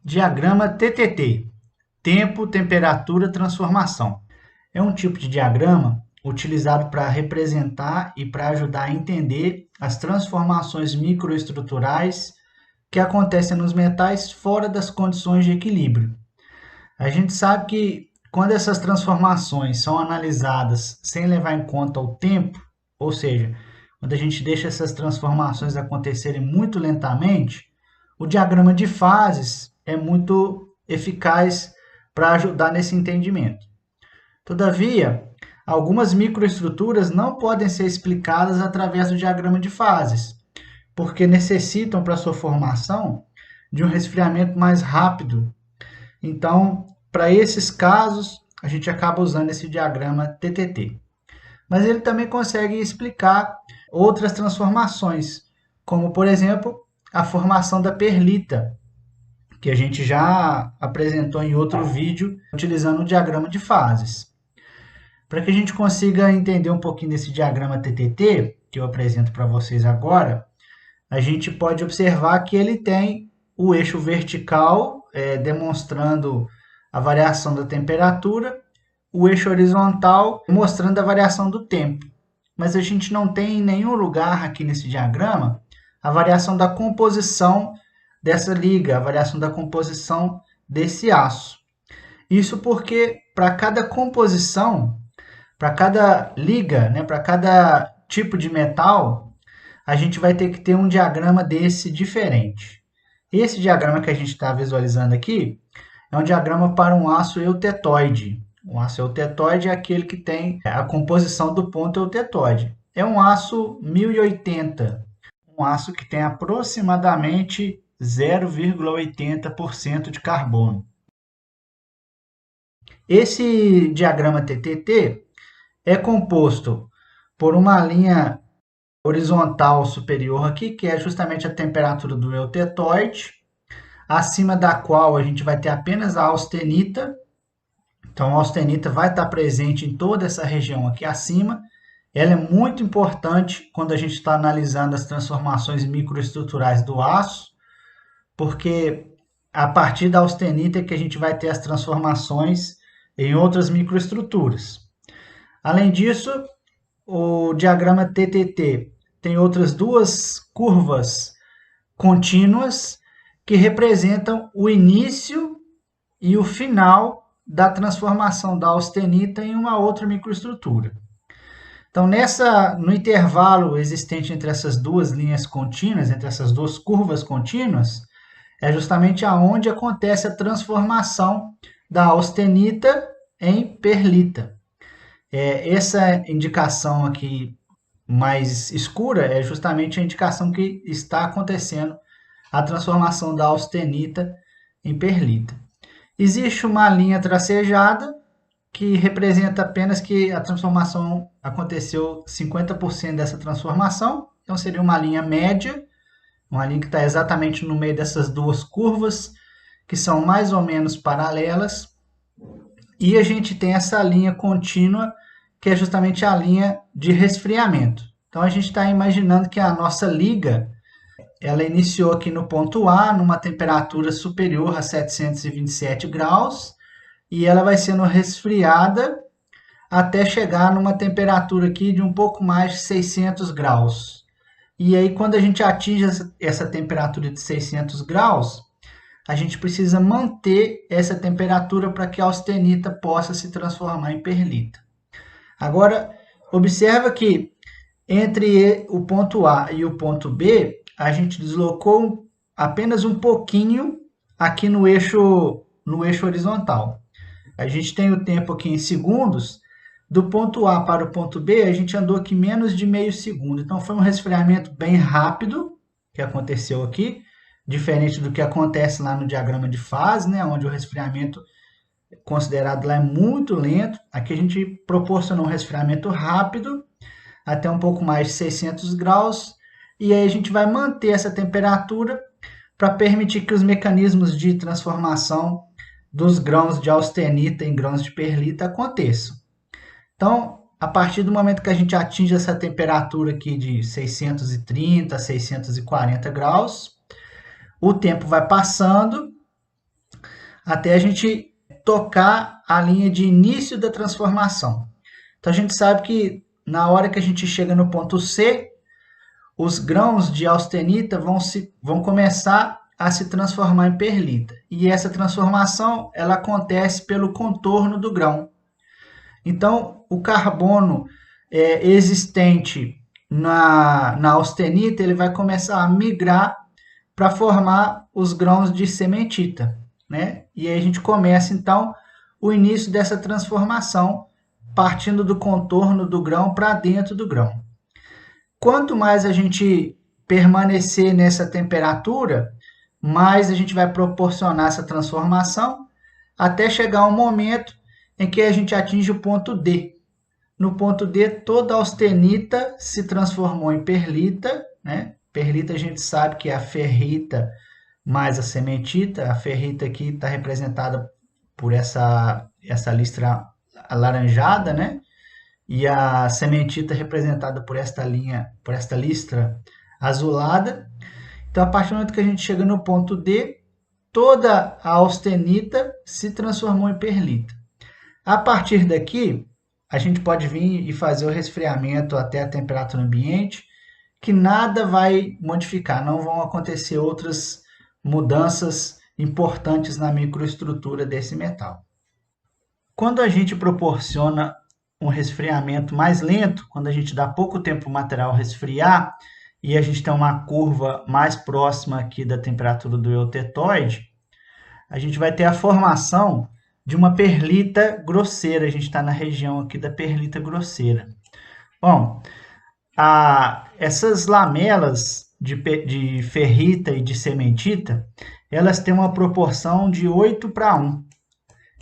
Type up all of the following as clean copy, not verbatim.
Diagrama TTT, tempo, temperatura, transformação. É um tipo de diagrama utilizado para representar e para ajudar a entender as transformações microestruturais que acontecem nos metais fora das condições de equilíbrio. A gente sabe que quando essas transformações são analisadas sem levar em conta o tempo, ou seja, quando a gente deixa essas transformações acontecerem muito lentamente, o diagrama de fases é muito eficaz para ajudar nesse entendimento. Todavia, algumas microestruturas não podem ser explicadas através do diagrama de fases, porque necessitam para sua formação de um resfriamento mais rápido. Então, para esses casos, a gente acaba usando esse diagrama TTT. Mas ele também consegue explicar outras transformações, como, por exemplo, a formação da perlita, que a gente já apresentou em outro vídeo, utilizando o diagrama de fases. Para que a gente consiga entender um pouquinho desse diagrama TTT, que eu apresento para vocês agora, a gente pode observar que ele tem o eixo vertical, demonstrando a variação da temperatura, o eixo horizontal mostrando a variação do tempo. Mas a gente não tem em nenhum lugar aqui nesse diagrama a variação da composição dessa liga, a variação da composição desse aço. Isso porque para cada composição, para cada liga, né, para cada tipo de metal, a gente vai ter que ter um diagrama desse diferente. Esse diagrama que a gente está visualizando aqui é um diagrama para um aço eutetoide. Um aço eutetoide é aquele que tem a composição do ponto eutetoide. É um aço 1080, um aço que tem aproximadamente 0,80% de carbono. Esse diagrama TTT é composto por uma linha horizontal superior aqui, que é justamente a temperatura do eutetoide, acima da qual a gente vai ter apenas a austenita. Então, a austenita vai estar presente em toda essa região aqui acima. Ela é muito importante quando a gente está analisando as transformações microestruturais do aço, porque a partir da austenita é que a gente vai ter as transformações em outras microestruturas. Além disso, o diagrama TTT tem outras duas curvas contínuas que representam o início e o final da transformação da austenita em uma outra microestrutura. Então, no intervalo existente entre essas duas linhas contínuas, entre essas duas curvas contínuas, é justamente aonde acontece a transformação da austenita em perlita. Essa indicação aqui mais escura é justamente a indicação que está acontecendo a transformação da austenita em perlita. Existe uma linha tracejada que representa apenas que a transformação aconteceu 50% dessa transformação, então seria uma linha média, uma linha que está exatamente no meio dessas duas curvas, que são mais ou menos paralelas, e a gente tem essa linha contínua, que é justamente a linha de resfriamento. Então, a gente está imaginando que a nossa liga, ela iniciou aqui no ponto A, numa temperatura superior a 727 graus, e ela vai sendo resfriada até chegar numa temperatura aqui de um pouco mais de 600 graus. E aí, quando a gente atinge essa temperatura de 600 graus, a gente precisa manter essa temperatura para que a austenita possa se transformar em perlita. Agora, observa que entre o ponto A e o ponto B, a gente deslocou apenas um pouquinho aqui no eixo horizontal. A gente tem o tempo aqui em segundos. Do ponto A para o ponto B, a gente andou aqui menos de meio segundo. Então, foi um resfriamento bem rápido que aconteceu aqui, diferente do que acontece lá no diagrama de fase, né, onde o resfriamento considerado lá é muito lento. Aqui a gente proporcionou um resfriamento rápido, até um pouco mais de 600 graus, e aí a gente vai manter essa temperatura para permitir que os mecanismos de transformação dos grãos de austenita em grãos de perlita aconteçam. Então, a partir do momento que a gente atinge essa temperatura aqui de 630 a 640 graus, o tempo vai passando até a gente tocar a linha de início da transformação. Então a gente sabe que na hora que a gente chega no ponto C, os grãos de austenita vão começar a se transformar em perlita. E essa transformação ela acontece pelo contorno do grão. Então, o carbono existente na austenita ele vai começar a migrar para formar os grãos de cementita, né? E aí a gente começa então o início dessa transformação partindo do contorno do grão para dentro do grão. Quanto mais a gente permanecer nessa temperatura, mais a gente vai proporcionar essa transformação até chegar um momento em que a gente atinge o ponto D. No ponto D, toda a austenita se transformou em perlita, né? Perlita a gente sabe que é a ferrita mais a cementita. A ferrita aqui está representada por essa listra alaranjada, né? E a sementita representada por esta linha, por esta listra azulada. Então, a partir do momento que a gente chega no ponto D, toda a austenita se transformou em perlita. A partir daqui, a gente pode vir e fazer o resfriamento até a temperatura ambiente, que nada vai modificar, não vão acontecer outras mudanças importantes na microestrutura desse metal. Quando a gente proporciona um resfriamento mais lento, quando a gente dá pouco tempo para o material resfriar e a gente tem uma curva mais próxima aqui da temperatura do eutetoide, a gente vai ter a formação de uma perlita grosseira. A gente está na região aqui da perlita grosseira. Bom, essas lamelas de ferrita e de cementita, elas têm uma proporção de 8:1.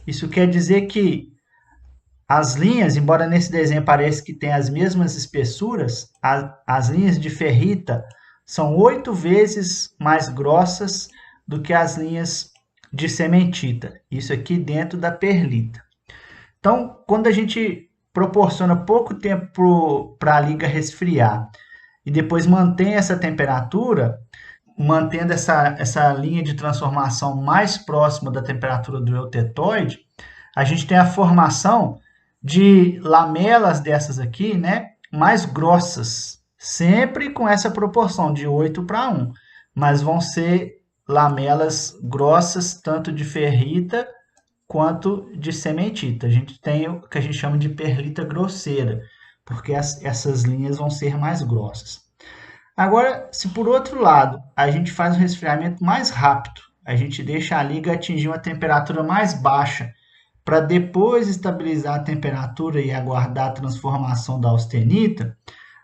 Isso quer dizer que as linhas, embora nesse desenho pareça que tem as mesmas espessuras, as linhas de ferrita são 8 vezes mais grossas do que as linhas de cementita. Isso aqui dentro da perlita. Então, quando a gente proporciona pouco tempo para a liga resfriar e depois mantém essa temperatura, mantendo essa linha de transformação mais próxima da temperatura do eutetoide, a gente tem a formação de lamelas dessas aqui, né, mais grossas, sempre com essa proporção de 8:1, mas vão ser lamelas grossas tanto de ferrita quanto de cementita. A gente tem o que a gente chama de perlita grosseira, porque essas linhas vão ser mais grossas. Agora, se por outro lado a gente faz um resfriamento mais rápido, a gente deixa a liga atingir uma temperatura mais baixa, para depois estabilizar a temperatura e aguardar a transformação da austenita,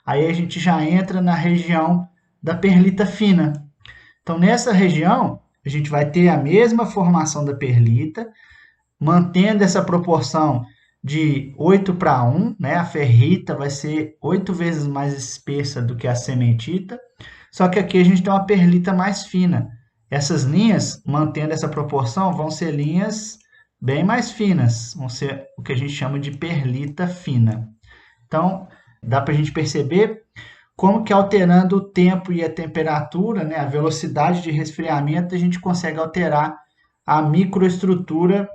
aí a gente já entra na região da perlita fina. Então, nessa região, a gente vai ter a mesma formação da perlita, mantendo essa proporção de 8:1, né? A ferrita vai ser 8 vezes mais espessa do que a cementita, só que aqui a gente tem uma perlita mais fina. Essas linhas, mantendo essa proporção, vão ser linhas bem mais finas, vão ser o que a gente chama de perlita fina. Então, dá para a gente perceber como que alterando o tempo e a temperatura, né, a velocidade de resfriamento, a gente consegue alterar a microestrutura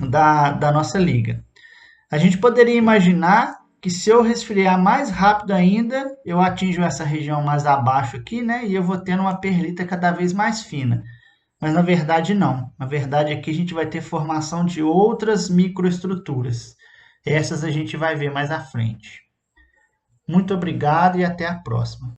da nossa liga. A gente poderia imaginar que se eu resfriar mais rápido ainda, eu atinjo essa região mais abaixo aqui, né, e eu vou tendo uma perlita cada vez mais fina. Mas na verdade não. Na verdade aqui a gente vai ter formação de outras microestruturas. Essas a gente vai ver mais à frente. Muito obrigado e até a próxima.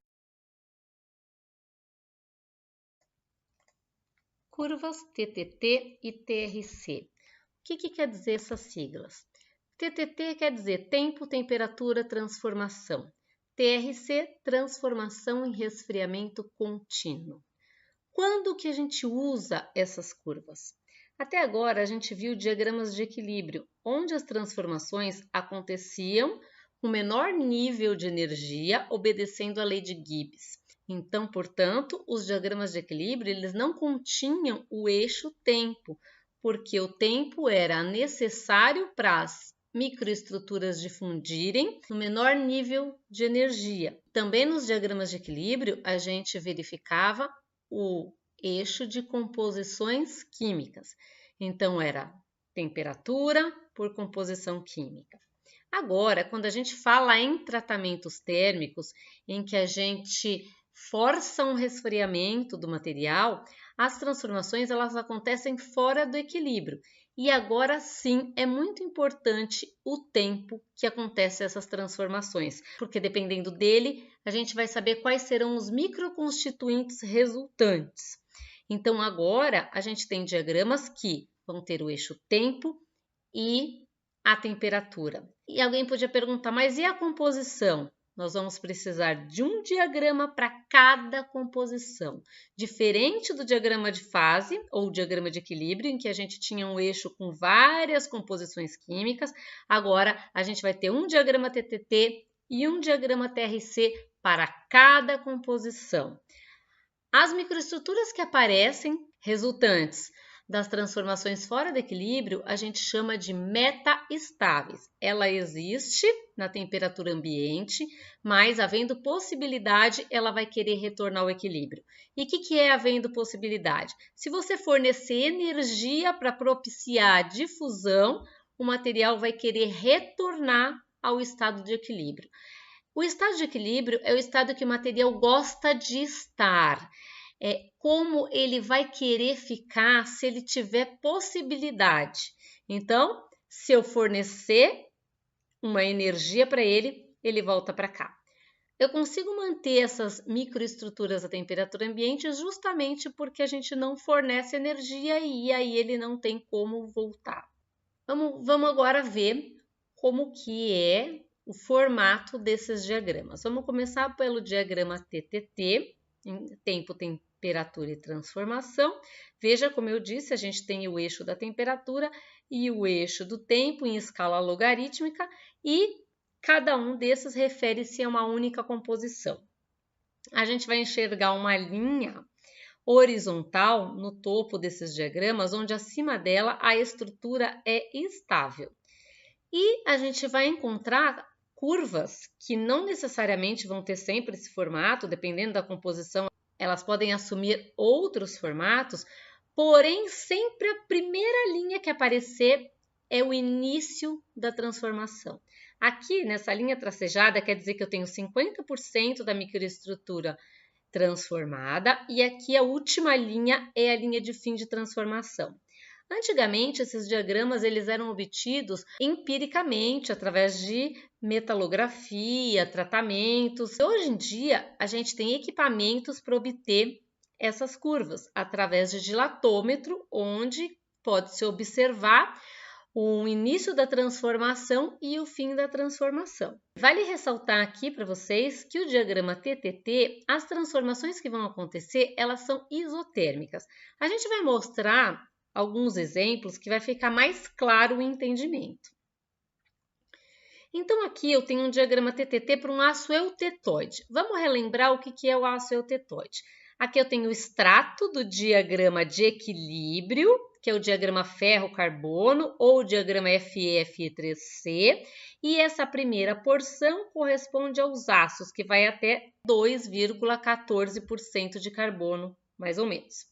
Curvas TTT e TRC. O que quer dizer essas siglas? TTT quer dizer tempo, temperatura, transformação. TRC, transformação em resfriamento contínuo. Quando que a gente usa essas curvas? Até agora a gente viu diagramas de equilíbrio, onde as transformações aconteciam com menor nível de energia, obedecendo a lei de Gibbs. Então, portanto, os diagramas de equilíbrio eles não continham o eixo tempo, porque o tempo era necessário para as microestruturas difundirem no menor nível de energia. Também nos diagramas de equilíbrio, a gente verificava o eixo de composições químicas. Então, era temperatura por composição química. Agora, quando a gente fala em tratamentos térmicos, em que a gente força um resfriamento do material, as transformações elas acontecem fora do equilíbrio. E agora sim é muito importante o tempo que acontece essas transformações, porque dependendo dele, a gente vai saber quais serão os microconstituintes resultantes. Então agora a gente tem diagramas que vão ter o eixo tempo e a temperatura. E alguém podia perguntar, mas e a composição? Nós vamos precisar de um diagrama para cada composição. Diferente do diagrama de fase ou diagrama de equilíbrio, em que a gente tinha um eixo com várias composições químicas, agora a gente vai ter um diagrama TTT e um diagrama TRC para cada composição. As microestruturas que aparecem resultantes das transformações fora do equilíbrio, a gente chama de metaestáveis. Ela existe na temperatura ambiente, mas havendo possibilidade, ela vai querer retornar ao equilíbrio. E o que é havendo possibilidade? Se você fornecer energia para propiciar a difusão, o material vai querer retornar ao estado de equilíbrio. O estado de equilíbrio é o estado que o material gosta de estar. É como ele vai querer ficar se ele tiver possibilidade. Então, se eu fornecer uma energia para ele, ele volta para cá. Eu consigo manter essas microestruturas à temperatura ambiente justamente porque a gente não fornece energia e aí ele não tem como voltar. Vamos agora ver como que é o formato desses diagramas. Vamos começar pelo diagrama TTT, tempo, temperatura e transformação. Veja, como eu disse, a gente tem o eixo da temperatura e o eixo do tempo em escala logarítmica e cada um desses refere-se a uma única composição. A gente vai enxergar uma linha horizontal no topo desses diagramas, onde acima dela a estrutura é estável. E a gente vai encontrar curvas que não necessariamente vão ter sempre esse formato, dependendo da composição, elas podem assumir outros formatos, porém sempre a primeira linha que aparecer é o início da transformação. Aqui, nessa linha tracejada, quer dizer que eu tenho 50% da microestrutura transformada e aqui a última linha é a linha de fim de transformação. Antigamente, esses diagramas eles eram obtidos empiricamente, através de metalografia, tratamentos. Hoje em dia, a gente tem equipamentos para obter essas curvas, através de dilatômetro, onde pode-se observar o início da transformação e o fim da transformação. Vale ressaltar aqui para vocês que o diagrama TTT, as transformações que vão acontecer, elas são isotérmicas. A gente vai mostrar alguns exemplos que vai ficar mais claro o entendimento. Então, aqui eu tenho um diagrama TTT para um aço eutetoide. Vamos relembrar o que é o aço eutetoide. Aqui eu tenho o extrato do diagrama de equilíbrio, que é o diagrama ferro-carbono ou o diagrama Fe-Fe3C, e essa primeira porção corresponde aos aços, que vai até 2,14% de carbono, mais ou menos.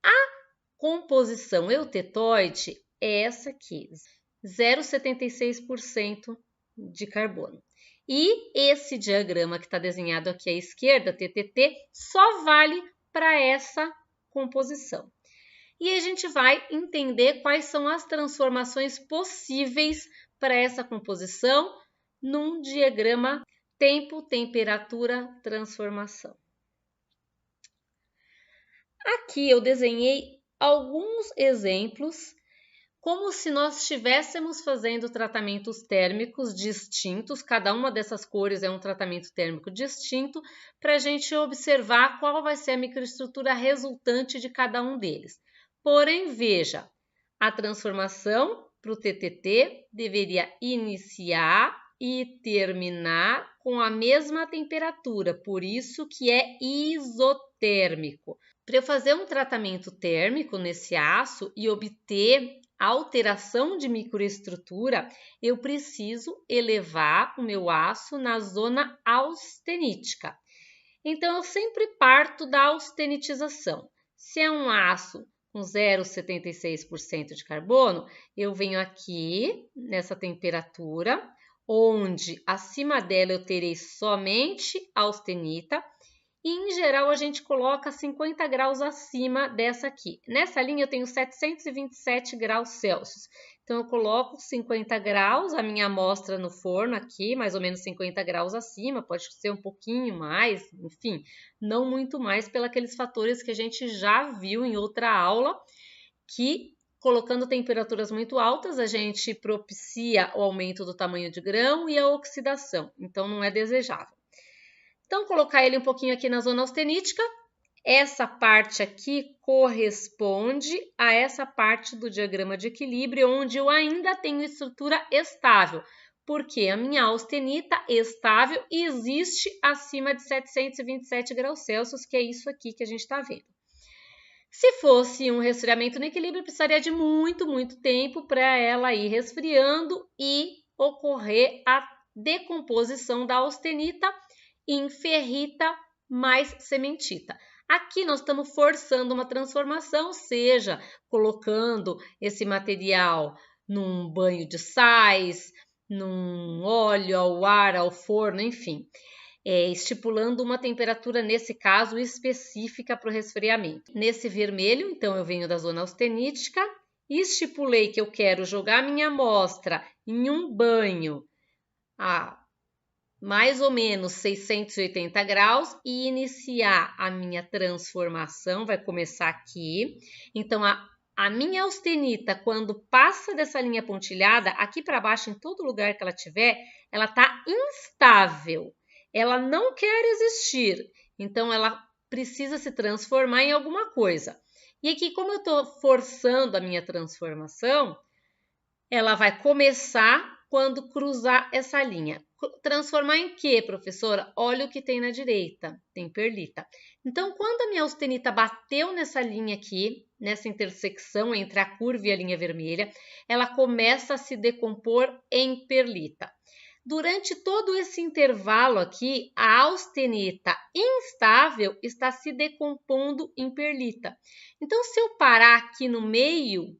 A composição eutetoide é essa aqui, 0,76% de carbono. E esse diagrama que está desenhado aqui à esquerda, TTT, só vale para essa composição. E a gente vai entender quais são as transformações possíveis para essa composição num diagrama tempo, temperatura, transformação. Aqui eu desenhei alguns exemplos como se nós estivéssemos fazendo tratamentos térmicos distintos, cada uma dessas cores é um tratamento térmico distinto, para a gente observar qual vai ser a microestrutura resultante de cada um deles. Porém, veja, a transformação para o TTT deveria iniciar e terminar com a mesma temperatura, por isso que é isotérmico. Para eu fazer um tratamento térmico nesse aço e obter alteração de microestrutura, eu preciso elevar o meu aço na zona austenítica. Então, eu sempre parto da austenitização. Se é um aço com 0,76% de carbono, eu venho aqui nessa temperatura, onde acima dela eu terei somente austenita, e em geral a gente coloca 50 graus acima dessa aqui. Nessa linha eu tenho 727 graus Celsius. Então eu coloco 50 graus, a minha amostra no forno aqui, mais ou menos 50 graus acima, pode ser um pouquinho mais, enfim, não muito mais, pelos fatores que a gente já viu em outra aula, que colocando temperaturas muito altas, a gente propicia o aumento do tamanho de grão e a oxidação, então não é desejável. Então, colocar ele um pouquinho aqui na zona austenítica, essa parte aqui corresponde a essa parte do diagrama de equilíbrio, onde eu ainda tenho estrutura estável, porque a minha austenita estável existe acima de 727 graus Celsius, que é isso aqui que a gente está vendo. Se fosse um resfriamento no equilíbrio, precisaria de muito tempo para ela ir resfriando e ocorrer a decomposição da austenita em ferrita mais cementita. Aqui nós estamos forçando uma transformação, seja colocando esse material num banho de sais, num óleo, ao ar, ao forno, enfim, estipulando uma temperatura, nesse caso, específica para o resfriamento. Nesse vermelho, então, eu venho da zona austenítica, estipulei que eu quero jogar minha amostra em um banho a mais ou menos 680 graus e iniciar a minha transformação, vai começar aqui. Então, a minha austenita, quando passa dessa linha pontilhada, aqui para baixo, em todo lugar que ela tiver, ela está instável. Ela não quer existir, então ela precisa se transformar em alguma coisa. E aqui, como eu estou forçando a minha transformação, ela vai começar quando cruzar essa linha. Transformar em quê, professora? Olha o que tem na direita, tem perlita. Então, quando a minha austenita bateu nessa linha aqui, nessa intersecção entre a curva e a linha vermelha, ela começa a se decompor em perlita. Durante todo esse intervalo aqui, a austenita instável está se decompondo em perlita. Então, se eu parar aqui no meio,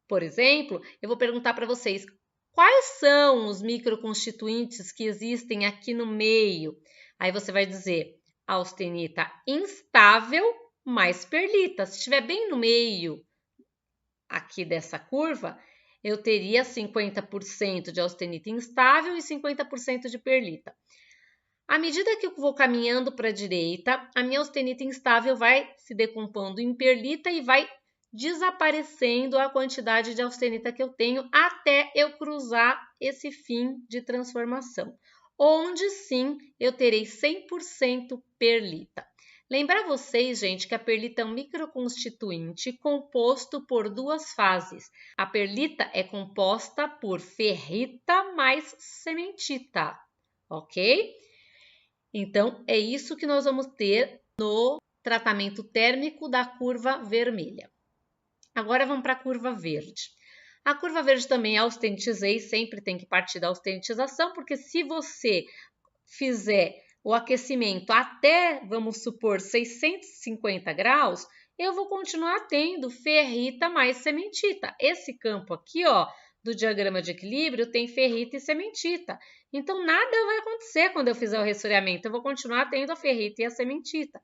por exemplo, eu vou perguntar para vocês, quais são os microconstituintes que existem aqui no meio? Aí você vai dizer, austenita instável mais perlita. Se estiver bem no meio aqui dessa curva, eu teria 50% de austenita instável e 50% de perlita. À medida que eu vou caminhando para a direita, a minha austenita instável vai se decompondo em perlita e vai desaparecendo a quantidade de austenita que eu tenho até eu cruzar esse fim de transformação, onde sim eu terei 100% perlita. Lembrar vocês, gente, que a perlita é um microconstituinte composto por duas fases. A perlita é composta por ferrita mais cementita, ok? Então, é isso que nós vamos ter no tratamento térmico da curva vermelha. Agora vamos para a curva verde. A curva verde também austenitizei, sempre tem que partir da austenitização, porque se você fizer o aquecimento até, vamos supor, 650 graus, eu vou continuar tendo ferrita mais cementita. Esse campo aqui, ó, do diagrama de equilíbrio tem ferrita e cementita. Então, nada vai acontecer quando eu fizer o resfriamento. Eu vou continuar tendo a ferrita e a cementita.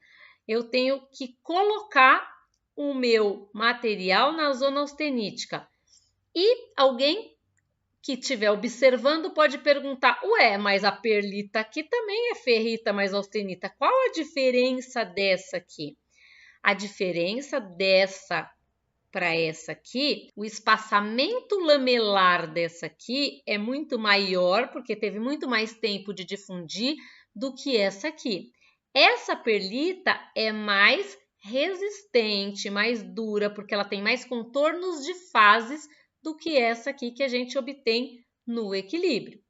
Eu tenho que colocar o meu material na zona austenítica. E alguém que estiver observando pode perguntar, ué, mas a perlita aqui também é ferrita mais austenita. Qual a diferença dessa aqui? A diferença dessa para essa aqui, o espaçamento lamelar dessa aqui é muito maior, porque teve muito mais tempo de difundir do que essa aqui. Essa perlita é mais resistente, mais dura, porque ela tem mais contornos de fases do que essa aqui que a gente obtém no equilíbrio.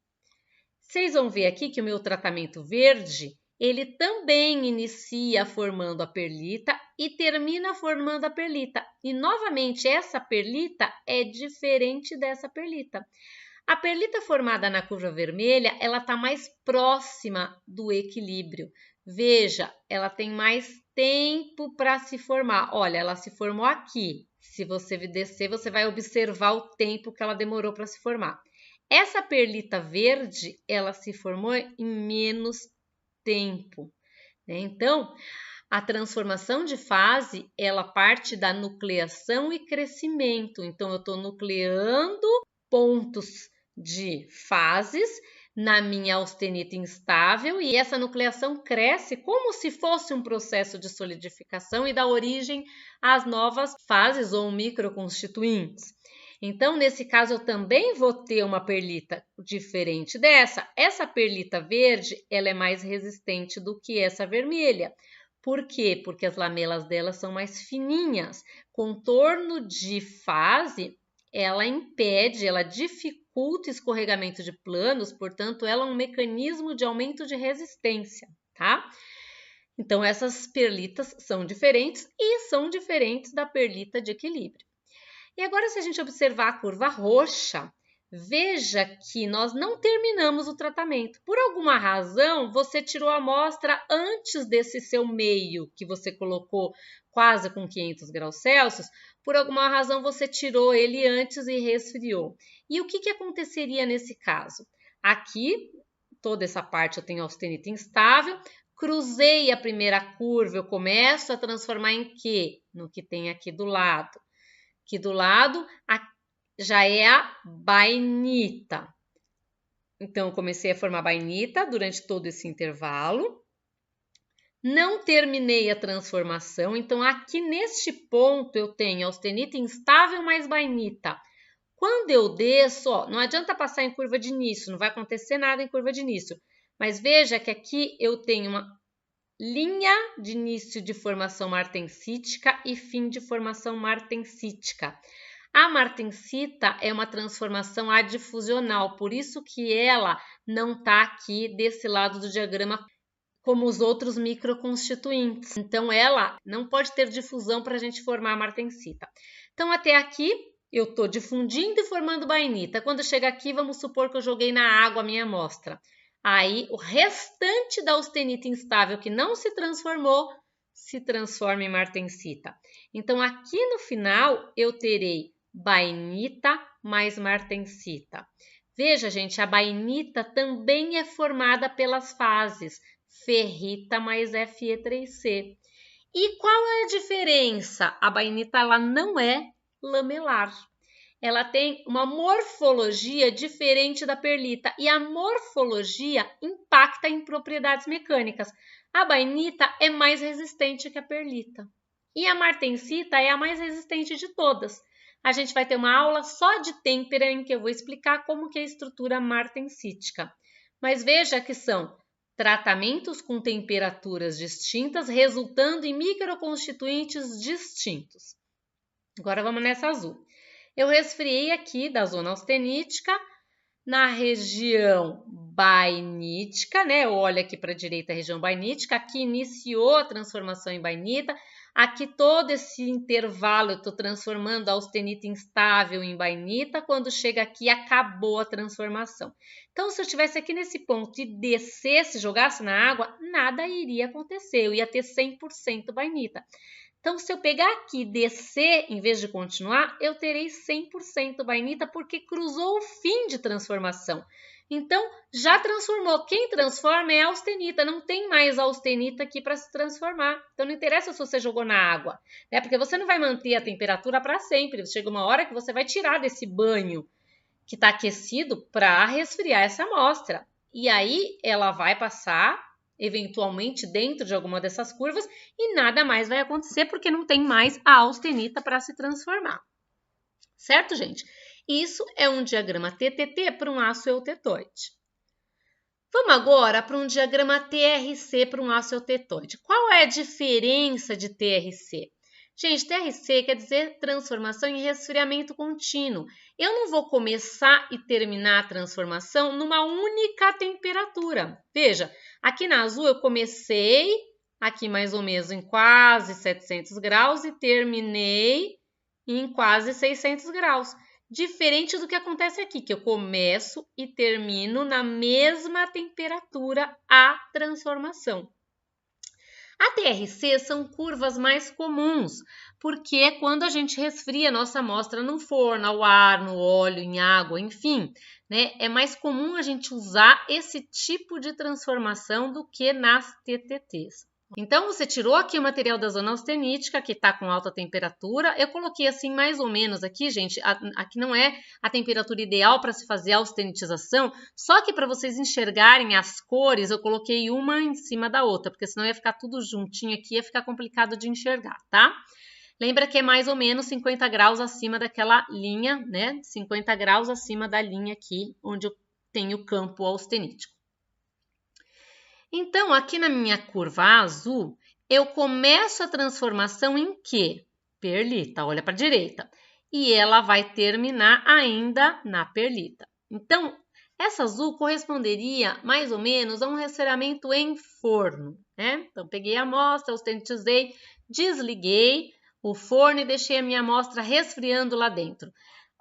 Vocês vão ver aqui que o meu tratamento verde, ele também inicia formando a perlita e termina formando a perlita. E, novamente, essa perlita é diferente dessa perlita. A perlita formada na curva vermelha, ela está mais próxima do equilíbrio. Veja, ela tem mais tempo para se formar. Olha, ela se formou aqui. Se você descer, você vai observar o tempo que ela demorou para se formar. Essa perlita verde, ela se formou em menos tempo, né? Então, a transformação de fase, ela parte da nucleação e crescimento. Então, eu estou nucleando pontos de fases na minha austenita instável e essa nucleação cresce como se fosse um processo de solidificação e dá origem às novas fases ou microconstituintes. Então, nesse caso, eu também vou ter uma perlita diferente dessa. Essa perlita verde, ela é mais resistente do que essa vermelha. Por quê? Porque as lamelas dela são mais fininhas. Contorno de fase, ela impede, ela dificulta o escorregamento de planos, portanto, ela é um mecanismo de aumento de resistência, tá? Então, essas perlitas são diferentes e são diferentes da perlita de equilíbrio. E agora, se a gente observar a curva roxa, veja que nós não terminamos o tratamento. Por alguma razão, você tirou a amostra antes desse seu meio, que você colocou quase com 500 graus Celsius. Por alguma razão, você tirou ele antes e resfriou. E o que aconteceria nesse caso? Aqui, toda essa parte eu tenho austenita instável. Cruzei a primeira curva, eu começo a transformar em quê? No que tem aqui do lado. Aqui do lado já é a bainita. Então, eu comecei a formar bainita durante todo esse intervalo. Não terminei a transformação. Então, aqui neste ponto, eu tenho austenita instável mais bainita. Quando eu desço, ó, não adianta passar em curva de início, não vai acontecer nada em curva de início. Mas veja que aqui eu tenho uma linha de início de formação martensítica e fim de formação martensítica. A martensita é uma transformação adifusional, por isso que ela não está aqui desse lado do diagrama como os outros microconstituintes. Então, ela não pode ter difusão para a gente formar a martensita. Então, até aqui, eu estou difundindo e formando bainita. Quando chega aqui, vamos supor que eu joguei na água a minha amostra. Aí, o restante da austenita instável que não se transformou, se transforma em martensita. Então, aqui no final, eu terei bainita mais martensita. Veja, gente, a bainita também é formada pelas fases ferrita mais Fe3C. E qual é a diferença? A bainita ela não é lamelar. Ela tem uma morfologia diferente da perlita e a morfologia impacta em propriedades mecânicas. A bainita é mais resistente que a perlita e a martensita é a mais resistente de todas. A gente vai ter uma aula só de têmpera em que eu vou explicar como que é a estrutura martensítica. Mas veja que são tratamentos com temperaturas distintas resultando em microconstituintes distintos. Agora vamos nessa azul. Eu resfriei aqui da zona austenítica na região bainítica, né? Olha aqui para a direita a região bainítica. Aqui iniciou a transformação em bainita. Aqui todo esse intervalo eu estou transformando a austenita instável em bainita. Quando chega aqui, acabou a transformação. Então, se eu estivesse aqui nesse ponto e descesse, jogasse na água, nada iria acontecer. Eu ia ter 100% bainita. Então, se eu pegar aqui e descer, em vez de continuar, eu terei 100% bainita porque cruzou o fim de transformação. Então, já transformou. Quem transforma é a austenita. Não tem mais a austenita aqui para se transformar. Então, não interessa se você jogou na água, né? Porque você não vai manter a temperatura para sempre. Chega uma hora que você vai tirar desse banho que está aquecido para resfriar essa amostra. E aí, ela vai passar eventualmente dentro de alguma dessas curvas e nada mais vai acontecer porque não tem mais a austenita para se transformar. Certo, gente? Isso é um diagrama TTT para um aço eutetoide. Vamos agora para um diagrama TRC para um aço eutetoide. Qual é a diferença de TRC? Gente, TRC quer dizer transformação em resfriamento contínuo. Eu não vou começar e terminar a transformação numa única temperatura. Veja, aqui na azul eu comecei aqui mais ou menos em quase 700 graus e terminei em quase 600 graus. Diferente do que acontece aqui, que eu começo e termino na mesma temperatura a transformação. A TRC são curvas mais comuns, porque é quando a gente resfria a nossa amostra no forno, ao ar, no óleo, em água, enfim, né? É mais comum a gente usar esse tipo de transformação do que nas TTTs. Então, você tirou aqui o material da zona austenítica, que está com alta temperatura. Eu coloquei assim mais ou menos aqui, gente. Aqui não é a temperatura ideal para se fazer a austenitização, só que para vocês enxergarem as cores, eu coloquei uma em cima da outra, porque senão ia ficar tudo juntinho aqui, ia ficar complicado de enxergar, tá? Lembra que é mais ou menos 50 graus acima daquela linha, né? 50 graus acima da linha aqui, onde eu tenho o campo austenítico. Então, aqui na minha curva azul, eu começo a transformação em quê? Perlita, olha para a direita. E ela vai terminar ainda na perlita. Então, essa azul corresponderia mais ou menos a um resfriamento em forno, né? Então, peguei a amostra, austenitizei, desliguei o forno e deixei a minha amostra resfriando lá dentro.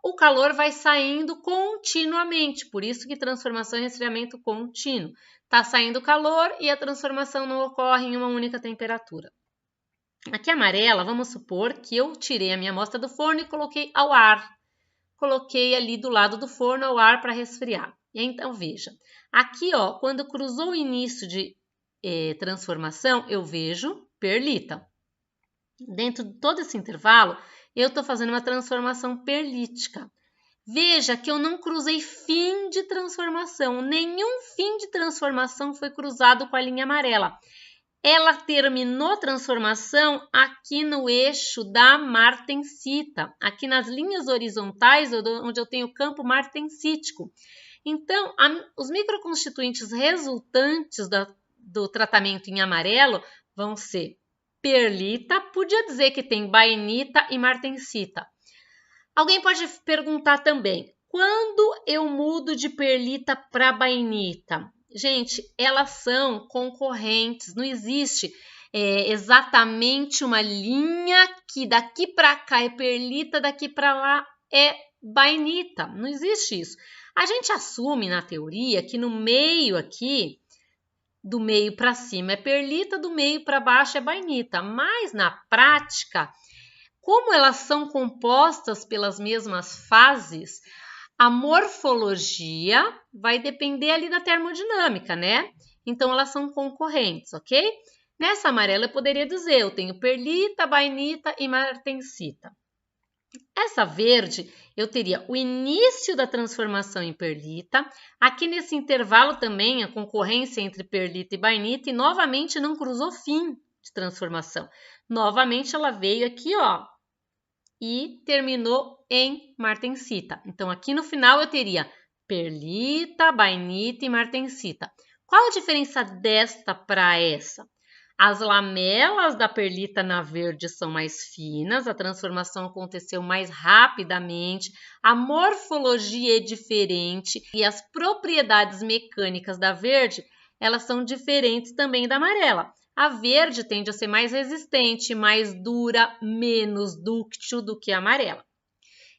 O calor vai saindo continuamente, por isso que transformação é resfriamento contínuo. Está saindo calor e a transformação não ocorre em uma única temperatura. Aqui amarela, vamos supor que eu tirei a minha amostra do forno e coloquei ao ar. Coloquei ali do lado do forno ao ar para resfriar. E então, veja, aqui ó, quando cruzou o início de transformação, eu vejo perlita. Dentro de todo esse intervalo, eu estou fazendo uma transformação perlítica. Veja que eu não cruzei fim de transformação. Nenhum fim de transformação foi cruzado com a linha amarela. Ela terminou a transformação aqui no eixo da martensita, aqui nas linhas horizontais, onde eu tenho o campo martensítico. Então, os microconstituintes resultantes do tratamento em amarelo vão ser perlita, podia dizer que tem bainita e martensita. Alguém pode perguntar também, quando eu mudo de perlita para bainita? Gente, elas são concorrentes, não existe exatamente uma linha que daqui para cá é perlita, daqui para lá é bainita, não existe isso. A gente assume na teoria que no meio aqui, do meio para cima é perlita, do meio para baixo é bainita, mas na prática, como elas são compostas pelas mesmas fases, a morfologia vai depender ali da termodinâmica, né? Então, elas são concorrentes, ok? Nessa amarela, eu poderia dizer, eu tenho perlita, bainita e martensita. Essa verde, eu teria o início da transformação em perlita. Aqui nesse intervalo também, a concorrência entre perlita e bainita, e novamente não cruzou fim de transformação. Novamente, ela veio aqui, ó, e terminou em martensita. Então, aqui no final eu teria perlita, bainita e martensita. Qual a diferença desta para essa? As lamelas da perlita na verde são mais finas, a transformação aconteceu mais rapidamente, a morfologia é diferente e as propriedades mecânicas da verde, elas são diferentes também da amarela. A verde tende a ser mais resistente, mais dura, menos dúctil do que a amarela.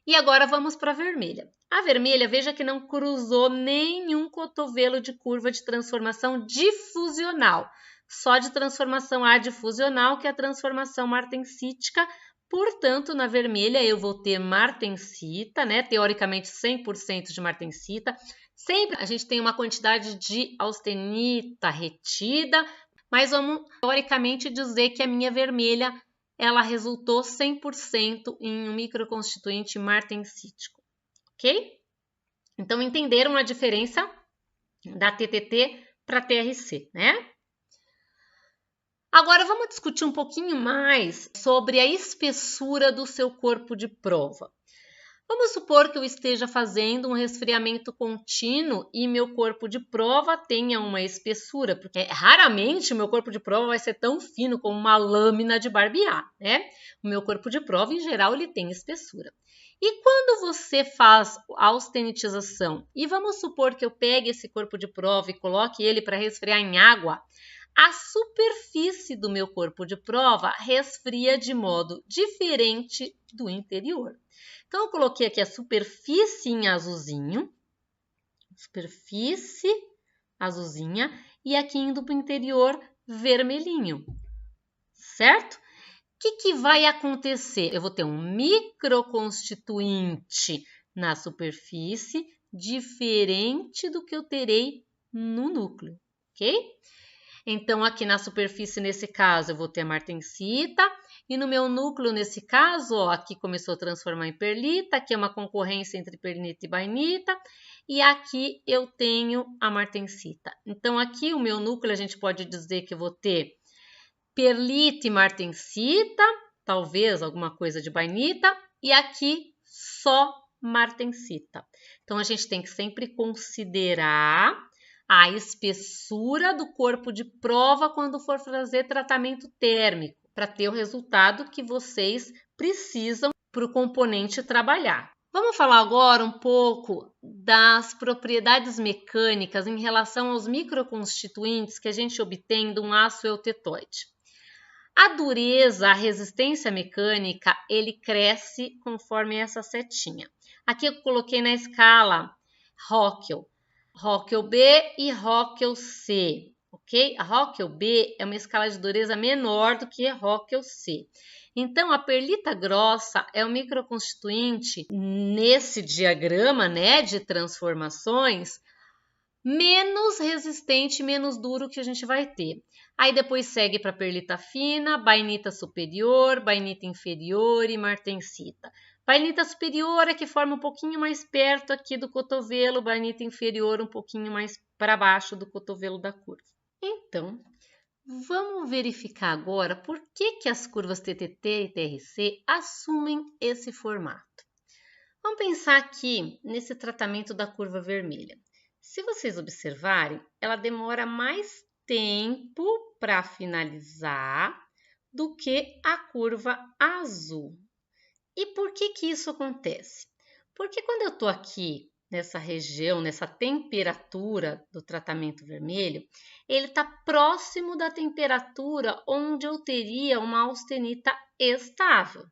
E agora vamos para a vermelha. A vermelha, veja que não cruzou nenhum cotovelo de curva de transformação difusional, só de transformação adifusional, que é a transformação martensítica. Portanto, na vermelha eu vou ter martensita, né? Teoricamente 100% de martensita. Sempre a gente tem uma quantidade de austenita retida, mas vamos teoricamente dizer que a minha vermelha ela resultou 100% em um microconstituinte martensítico, ok? Então, entenderam a diferença da TTT para TRC, né? Agora, vamos discutir um pouquinho mais sobre a espessura do seu corpo de prova. Vamos supor que eu esteja fazendo um resfriamento contínuo e meu corpo de prova tenha uma espessura, porque raramente o meu corpo de prova vai ser tão fino como uma lâmina de barbear, né? O meu corpo de prova, em geral, ele tem espessura. E quando você faz a austenitização, e vamos supor que eu pegue esse corpo de prova e coloque ele para resfriar em água, a superfície do meu corpo de prova resfria de modo diferente do interior. Então, eu coloquei aqui a superfície em azulzinho, e aqui indo para o interior vermelhinho. certo? O que vai acontecer? Eu vou ter um microconstituinte na superfície, diferente do que eu terei no núcleo, ok? Então, aqui na superfície, nesse caso, eu vou ter a martensita, e no meu núcleo, nesse caso, ó, aqui começou a transformar em perlita, aqui é uma concorrência entre perlita e bainita, e aqui eu tenho a martensita. Então, aqui o meu núcleo, a gente pode dizer que eu vou ter perlita e martensita, talvez alguma coisa de bainita, e aqui só martensita. Então, a gente tem que sempre considerar a espessura do corpo de prova quando for fazer tratamento térmico, para ter o resultado que vocês precisam para o componente trabalhar. Vamos falar agora um pouco das propriedades mecânicas em relação aos microconstituintes que a gente obtém de um aço eutetoide. A dureza, a resistência mecânica, ele cresce conforme essa setinha. Aqui eu coloquei na escala Rockel, Rockel B e Rockel C, ok? A Rockel B é uma escala de dureza menor do que a Rockel C. Então, a perlita grossa é um microconstituinte nesse diagrama, né, de transformações, menos resistente, menos duro que a gente vai ter. Aí depois segue para perlita fina, bainita superior, bainita inferior e martensita. Bainita superior é que forma um pouquinho mais perto aqui do cotovelo, bainita inferior um pouquinho mais para baixo do cotovelo da curva. Então, vamos verificar agora por que as curvas TTT e TRC assumem esse formato. Vamos pensar aqui nesse tratamento da curva vermelha. Se vocês observarem, ela demora mais tempo para finalizar do que a curva azul. E por que isso acontece? Porque quando eu estou aqui nessa região, nessa temperatura do tratamento vermelho, ele está próximo da temperatura onde eu teria uma austenita estável.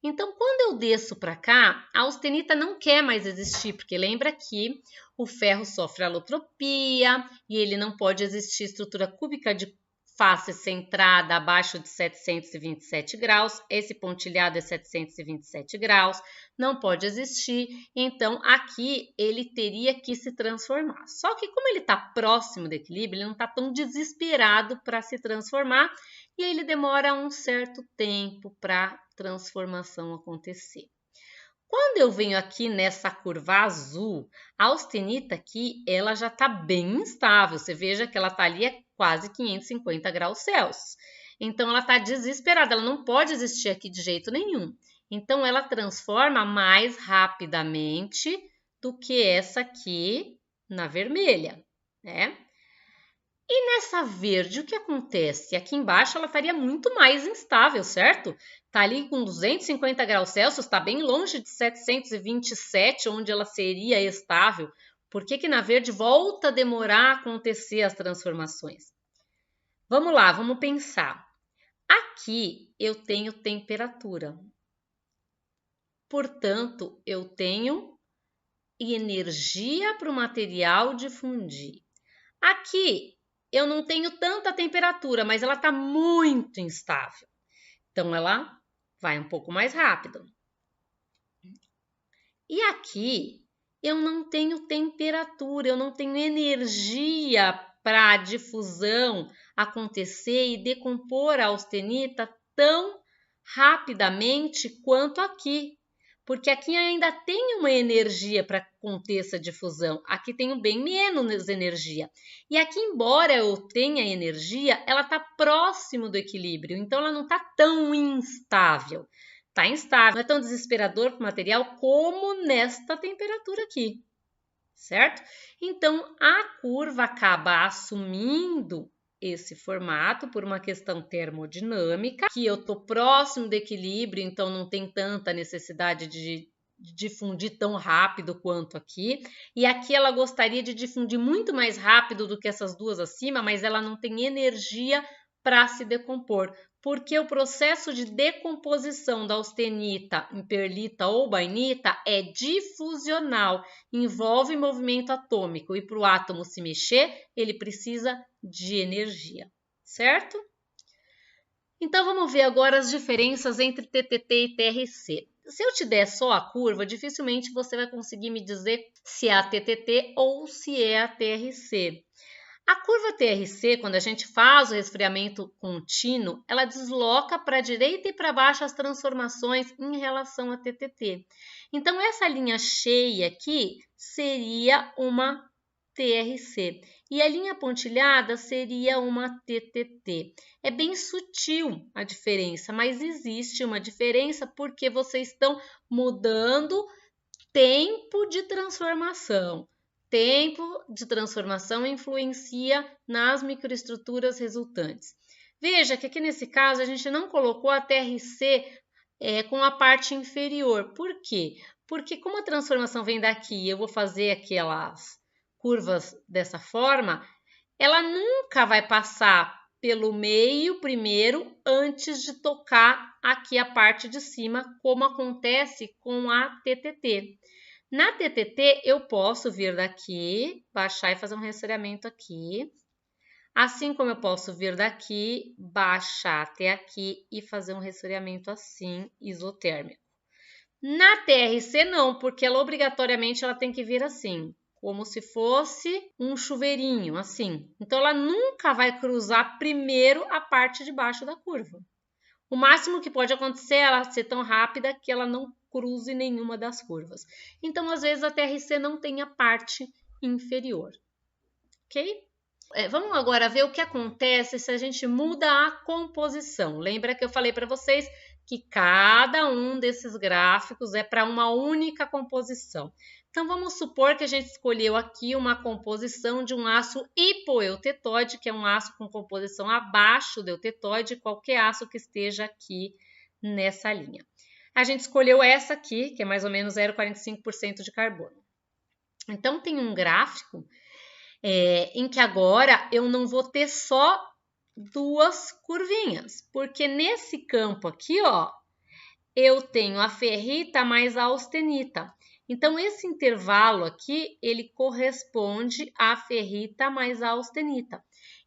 Então, quando eu desço para cá, a austenita não quer mais existir, porque lembra que o ferro sofre alotropia e ele não pode existir estrutura cúbica de face centrada abaixo de 727 graus. Esse pontilhado é 727 graus, não pode existir. Então, aqui ele teria que se transformar. Só que como ele está próximo do equilíbrio, ele não está tão desesperado para se transformar e ele demora um certo tempo para transformação acontecer. Quando eu venho aqui nessa curva azul, a austenita aqui, ela já está bem instável. Você veja que ela está ali a quase 550 graus Celsius. Então, ela está desesperada, ela não pode existir aqui de jeito nenhum. Então, ela transforma mais rapidamente do que essa aqui na vermelha, né? E nessa verde, o que acontece? Aqui embaixo ela estaria muito mais instável, certo? Está ali com 250 graus Celsius, está bem longe de 727, onde ela seria estável. Por que na verde volta a demorar a acontecer as transformações? Vamos lá, vamos pensar. Aqui eu tenho temperatura. Portanto, eu tenho energia para o material de fundir. Aqui eu não tenho tanta temperatura, mas ela está muito instável. Então, ela vai um pouco mais rápido. E aqui, eu não tenho temperatura, eu não tenho energia para a difusão acontecer e decompor a austenita tão rapidamente quanto aqui. Porque aqui ainda tem uma energia para que aconteça a difusão. Aqui tenho bem menos energia. E aqui, embora eu tenha energia, ela está próximo do equilíbrio. Então, ela não está tão instável. Está instável, não é tão desesperador para o material como nesta temperatura aqui, certo? Então, a curva acaba assumindo esse formato por uma questão termodinâmica, que eu estou próximo do equilíbrio, então não tem tanta necessidade de difundir tão rápido quanto aqui. E aqui ela gostaria de difundir muito mais rápido do que essas duas acima, mas ela não tem energia para se decompor, porque o processo de decomposição da austenita em perlita ou bainita é difusional, envolve movimento atômico e para o átomo se mexer, ele precisa de energia, certo? Então, vamos ver agora as diferenças entre TTT e TRC. Se eu te der só a curva, dificilmente você vai conseguir me dizer se é a TTT ou se é a TRC. A curva TRC, quando a gente faz o resfriamento contínuo, ela desloca para a direita e para baixo as transformações em relação a TTT. Então, essa linha cheia aqui seria uma TRC e a linha pontilhada seria uma TTT. É bem sutil a diferença, mas existe uma diferença porque vocês estão mudando tempo de transformação. Tempo de transformação influencia nas microestruturas resultantes. Veja que aqui nesse caso a gente não colocou a TRC com a parte inferior. Por quê? Porque como a transformação vem daqui e eu vou fazer aquelas curvas dessa forma, ela nunca vai passar pelo meio primeiro antes de tocar aqui a parte de cima, como acontece com a TTT. Na TTT, eu posso vir daqui, baixar e fazer um resfriamento aqui. Assim como eu posso vir daqui, baixar até aqui e fazer um resfriamento assim, isotérmico. Na TRC, não, porque ela obrigatoriamente ela tem que vir assim, como se fosse um chuveirinho, assim. Então, ela nunca vai cruzar primeiro a parte de baixo da curva. O máximo que pode acontecer é ela ser tão rápida que ela não cruze nenhuma das curvas. Então, às vezes, a TRC não tem a parte inferior. Ok? Vamos agora ver o que acontece se a gente muda a composição. Lembra que eu falei para vocês que cada um desses gráficos é para uma única composição. Então, vamos supor que a gente escolheu aqui uma composição de um aço hipoeutetóide, que é um aço com composição abaixo do eutetóide, qualquer aço que esteja aqui nessa linha. A gente escolheu essa aqui, que é mais ou menos 0,45% de carbono. Então, tem um gráfico em que agora eu não vou ter só duas curvinhas, porque nesse campo aqui, ó, eu tenho a ferrita mais a austenita. Então, esse intervalo aqui, ele corresponde à ferrita mais a austenita.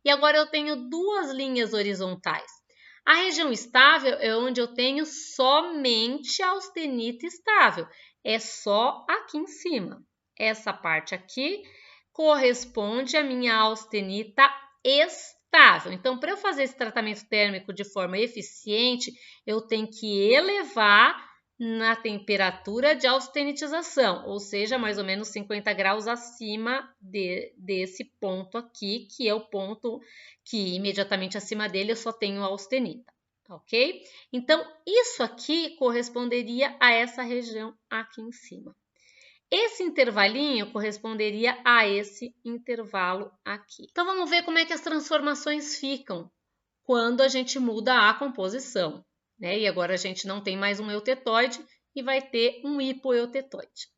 E agora eu tenho duas linhas horizontais. A região estável é onde eu tenho somente a austenita estável. É só aqui em cima. Essa parte aqui corresponde à minha austenita estável. Então, para eu fazer esse tratamento térmico de forma eficiente, eu tenho que elevar na temperatura de austenitização, ou seja, mais ou menos 50 graus acima desse ponto aqui, que é o ponto que imediatamente acima dele eu só tenho a austenita, ok? Então, isso aqui corresponderia a essa região aqui em cima. Esse intervalinho corresponderia a esse intervalo aqui. Então, vamos ver como é que as transformações ficam quando a gente muda a composição, né? E agora a gente não tem mais um eutetóide e vai ter um hipoeutetóide.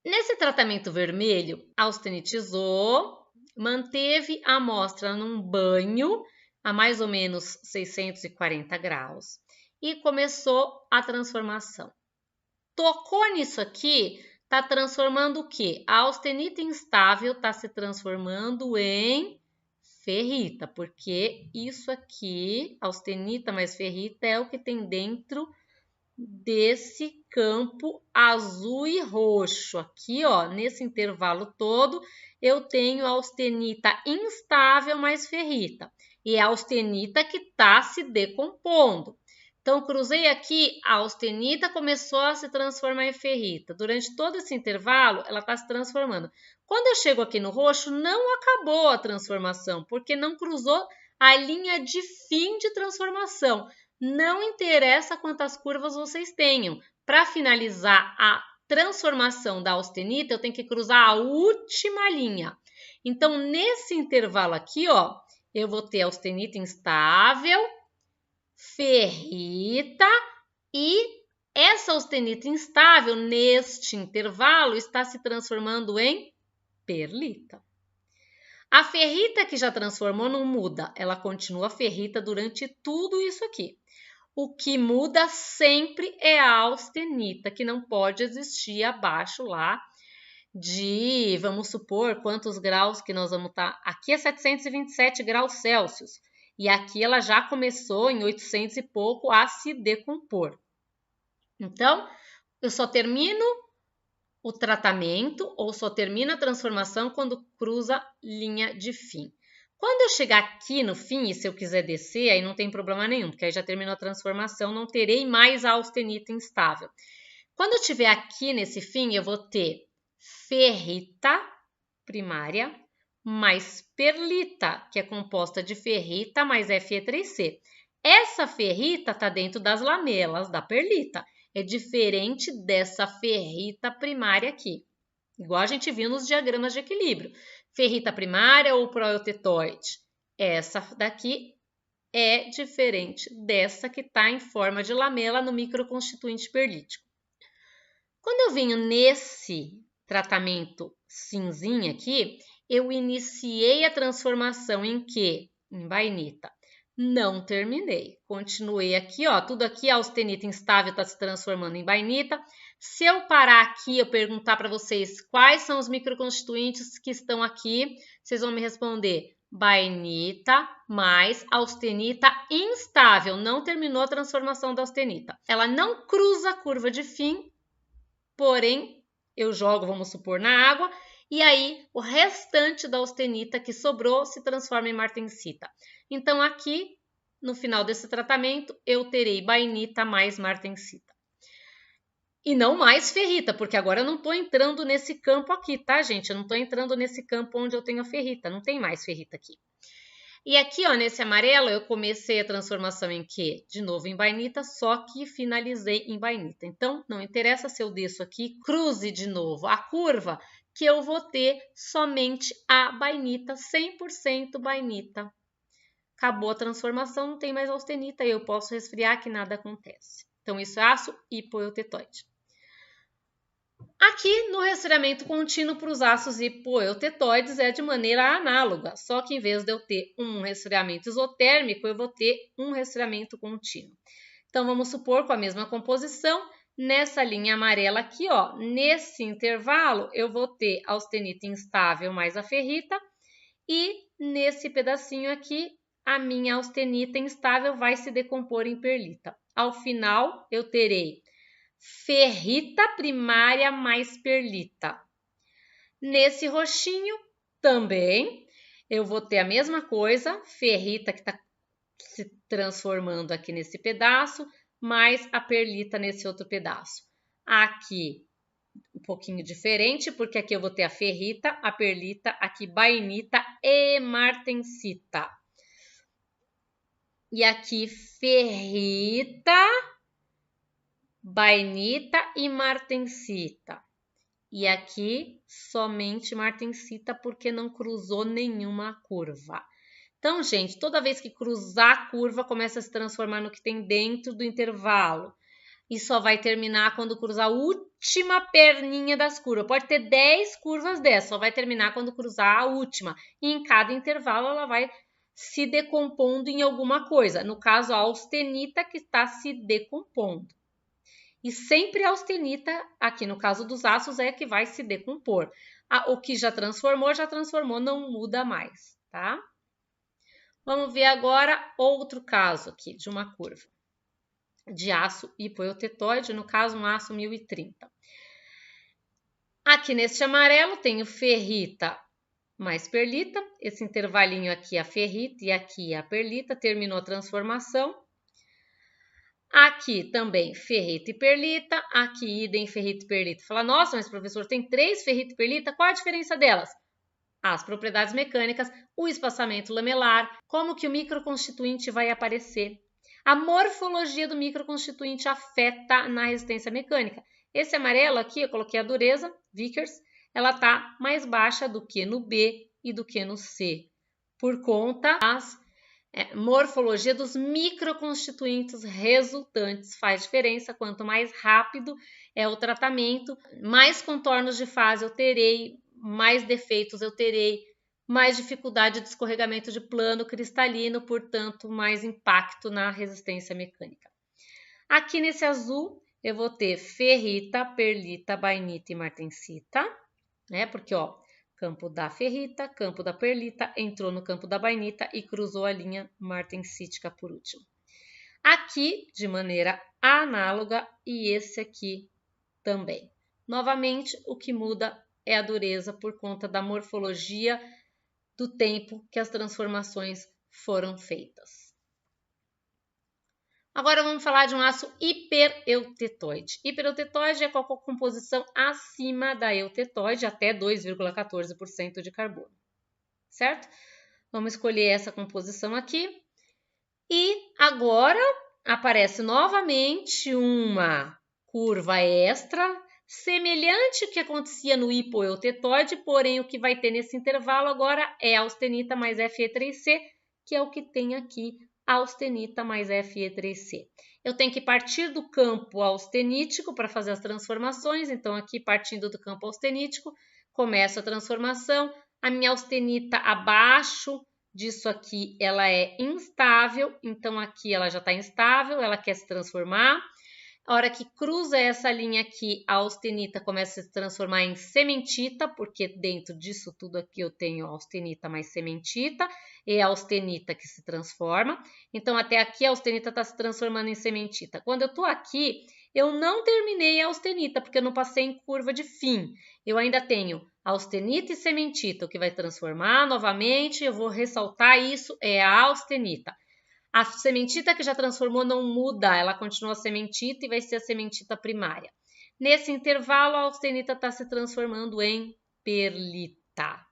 Nesse tratamento vermelho, austenitizou, manteve a amostra num banho a mais ou menos 640 graus e começou a transformação. Tocou nisso aqui, está transformando o quê? A austenita instável está se transformando em ferrita, porque isso aqui, austenita mais ferrita, é o que tem dentro desse campo azul e roxo. Aqui, ó, nesse intervalo todo, eu tenho a austenita instável mais ferrita. E é a austenita que está se decompondo. Então, cruzei aqui, a austenita começou a se transformar em ferrita. Durante todo esse intervalo, ela está se transformando. Quando eu chego aqui no roxo, não acabou a transformação, porque não cruzou a linha de fim de transformação. Não interessa quantas curvas vocês tenham. Para finalizar a transformação da austenita, eu tenho que cruzar a última linha. Então, nesse intervalo aqui, ó, eu vou ter austenita instável, ferrita e essa austenita instável, neste intervalo, está se transformando em perlita. A ferrita que já transformou não muda, ela continua ferrita durante tudo isso aqui. O que muda sempre é a austenita, que não pode existir abaixo lá de, vamos supor, quantos graus que nós vamos estar. Aqui é 727 graus Celsius. E aqui ela já começou em 800 e pouco a se decompor. Então, eu só termino o tratamento ou só termino a transformação quando cruza linha de fim. Quando eu chegar aqui no fim, e se eu quiser descer, aí não tem problema nenhum, porque aí já terminou a transformação, não terei mais a austenita instável. Quando eu estiver aqui nesse fim, eu vou ter ferrita primária mais perlita, que é composta de ferrita mais Fe3C. Essa ferrita está dentro das lamelas da perlita. É diferente dessa ferrita primária aqui. Igual a gente viu nos diagramas de equilíbrio. Ferrita primária ou proeutetoide. Essa daqui é diferente dessa que está em forma de lamela no microconstituinte perlítico. Quando eu venho nesse tratamento cinzinha aqui, eu iniciei a transformação em quê? Em bainita. Não terminei. Continuei aqui, ó. Tudo aqui, a austenita instável está se transformando em bainita. Se eu parar aqui, eu perguntar para vocês quais são os microconstituintes que estão aqui, vocês vão me responder bainita mais austenita instável. Não terminou a transformação da austenita. Ela não cruza a curva de fim, porém, eu jogo, vamos supor, na água, e aí o restante da austenita que sobrou se transforma em martensita. Então, aqui, no final desse tratamento, eu terei bainita mais martensita. E não mais ferrita, porque agora eu não estou entrando nesse campo aqui, tá, gente? Eu não estou entrando nesse campo onde eu tenho a ferrita, não tem mais ferrita aqui. E aqui, ó, nesse amarelo, eu comecei a transformação em quê? De novo em bainita, só que finalizei em bainita. Então, não interessa se eu desço aqui, cruze de novo a curva, que eu vou ter somente a bainita, 100% bainita. Acabou a transformação, não tem mais austenita, eu posso resfriar que nada acontece. Então, isso é ácido hipoeutetoide. Aqui, no resfriamento contínuo para os ácidos hipoeutetoides é de maneira análoga, só que em vez de eu ter um resfriamento isotérmico, eu vou ter um resfriamento contínuo. Então, vamos supor, com a mesma composição, nessa linha amarela aqui, ó, nesse intervalo, eu vou ter a austenita instável mais a ferrita, e nesse pedacinho aqui, a minha austenita instável vai se decompor em perlita. Ao final, eu terei ferrita primária mais perlita. Nesse roxinho também eu vou ter a mesma coisa, ferrita que está se transformando aqui nesse pedaço, mais a perlita nesse outro pedaço. Aqui um pouquinho diferente, porque aqui eu vou ter a ferrita, a perlita, aqui bainita e martensita. E aqui ferrita, bainita e martensita. E aqui somente martensita porque não cruzou nenhuma curva. Então, gente, toda vez que cruzar a curva, começa a se transformar no que tem dentro do intervalo. E só vai terminar quando cruzar a última perninha das curvas. Pode ter 10 curvas dessas, só vai terminar quando cruzar a última. E em cada intervalo ela vai se decompondo em alguma coisa. No caso, a austenita que está se decompondo. E sempre a austenita, aqui no caso dos ácidos, é que vai se decompor. O que já transformou, não muda mais, tá? Vamos ver agora outro caso aqui de uma curva de ácido hipoeutetoide, no caso um ácido 1030. Aqui neste amarelo tenho ferrita mais perlita, esse intervalinho aqui é a ferrita e aqui é a perlita, terminou a transformação. Aqui também ferrita e perlita, aqui idem ferrita e perlita. Fala, nossa, mas professor, tem 3 ferrita e perlita, qual a diferença delas? As propriedades mecânicas, o espaçamento lamelar, como que o microconstituinte vai aparecer. A morfologia do microconstituinte afeta na resistência mecânica. Esse amarelo aqui, eu coloquei a dureza, Vickers, ela está mais baixa do que no B e do que no C, por conta das morfologia dos microconstituintes resultantes faz diferença. Quanto mais rápido é o tratamento, mais contornos de fase eu terei, mais defeitos eu terei, mais dificuldade de escorregamento de plano cristalino, portanto, mais impacto na resistência mecânica. Aqui nesse azul eu vou ter ferrita, perlita, bainita e martensita, né? Porque, ó, campo da ferrita, campo da perlita, entrou no campo da bainita e cruzou a linha martensítica por último. Aqui, de maneira análoga, e esse aqui também. Novamente, o que muda é a dureza por conta da morfologia do tempo que as transformações foram feitas. Agora vamos falar de um aço hipereutetóide. Hipereutetóide é qualquer composição acima da eutetoide, até 2,14% de carbono, certo? Vamos escolher essa composição aqui. E agora aparece novamente uma curva extra, semelhante ao que acontecia no hipoeutetóide, porém o que vai ter nesse intervalo agora é austenita mais Fe3C, que é o que tem aqui, austenita mais Fe3C. Eu tenho que partir do campo austenítico para fazer as transformações, então aqui partindo do campo austenítico, começo a transformação, a minha austenita abaixo disso aqui, ela é instável, então aqui ela já está instável, ela quer se transformar. A hora que cruza essa linha aqui, a austenita começa a se transformar em sementita, porque dentro disso tudo aqui eu tenho austenita mais sementita, e é a austenita que se transforma. Então, até aqui a austenita está se transformando em sementita. Quando eu estou aqui, eu não terminei a austenita, porque eu não passei em curva de fim. Eu ainda tenho austenita e sementita, o que vai transformar novamente, eu vou ressaltar isso, é a austenita. A sementita que já transformou não muda, ela continua sementita e vai ser a sementita primária. Nesse intervalo, a austenita está se transformando em perlita.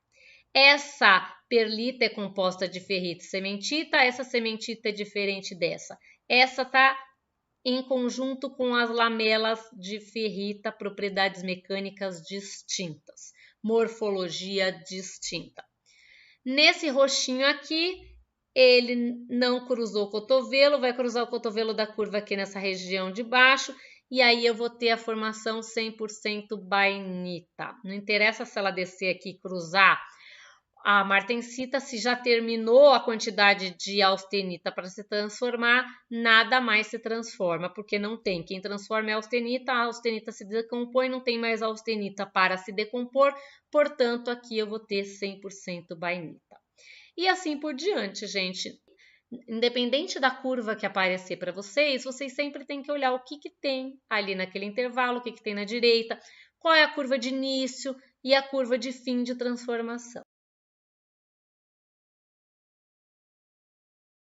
Essa perlita é composta de ferrita e sementita, essa sementita é diferente dessa. Essa está em conjunto com as lamelas de ferrita, propriedades mecânicas distintas, morfologia distinta. Nesse roxinho aqui, ele não cruzou o cotovelo, vai cruzar o cotovelo da curva aqui nessa região de baixo, e aí eu vou ter a formação 100% bainita. Não interessa se ela descer aqui e cruzar a martensita, se já terminou a quantidade de austenita para se transformar, nada mais se transforma, porque não tem. Quem transforma é a austenita se decompõe, não tem mais austenita para se decompor, portanto, aqui eu vou ter 100% bainita. E assim por diante, gente. Independente da curva que aparecer para vocês, vocês sempre têm que olhar o que tem ali naquele intervalo, o que tem na direita, qual é a curva de início e a curva de fim de transformação.